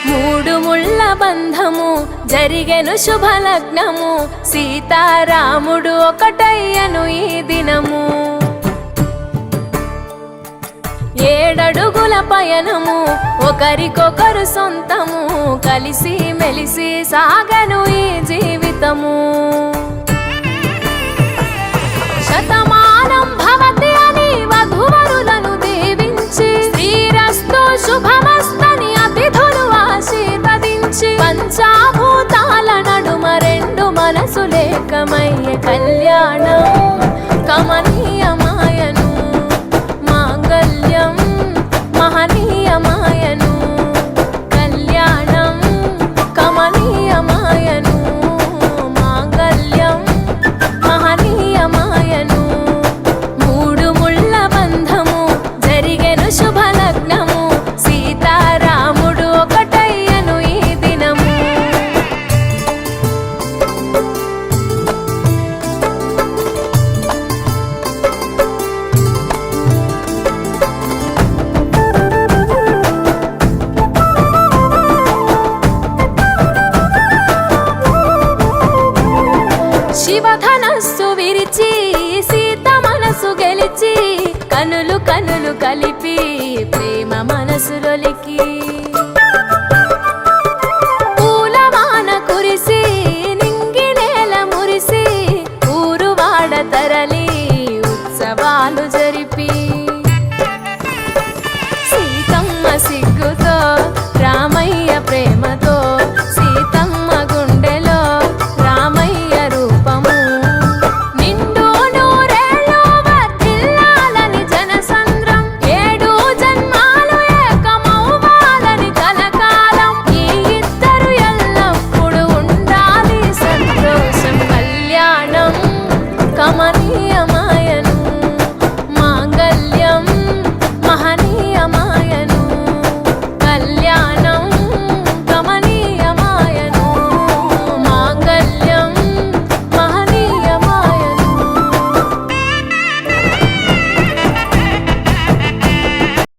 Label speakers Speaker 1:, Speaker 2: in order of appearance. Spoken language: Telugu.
Speaker 1: మూడు ముళ్ళ బంధము జరిగెను శుభలగ్నము, సీతారాముడు ఒకటయ్యను ఈ దినము. 7 అడుగుల పయనము ఒకరికొకరు సొంతము, కలిసి మెలిసి సాగను ఈ జీవితము. శతమానం భవతి అని వధువరులను దీవించి, శ్రీరస్తు శుభమస్తని అతిథులు ఆశీర్వదించి, పంచాభూతాల నడుమ 2 మనసులేకమయ్య కళ్యాణం కమనీయమాయను, మాంగళ్యం మహనీయమాయను. కళ్యాణం కమనీయమాయను, మాంగళ్యం మహనీయమాయను. మూడు ముళ్ళ బంధము జరిగెను శుభలగ్నము, సీతారాముడు ఒకటయ్యను ఈ దినము. శివధనస్సు విరిచి సీత మనసు గెలిచి, కనులు కనులు కలిపి ప్రేమ మనసులొలికి, పూలవాన కురిసి నింగి నేల మురిసి, ఊరువాడ తరలి ఉత్సవాలు జరిపి, సీతమ్మ సిగ్గుతో రామయ్య ప్రేమతో, సీతమ్మ గుండెలో రామయ్య రూపము. నిండు నూరేళ్ళు వర్ధిల్లాలని జనసంద్రం, 7 జన్మాలు ఏకమవ్వాలని కలకాలం, ఈ ఇద్దరు ఎల్లప్పుడూ ఉండాలి సంతోషం. కళ్యాణం కమని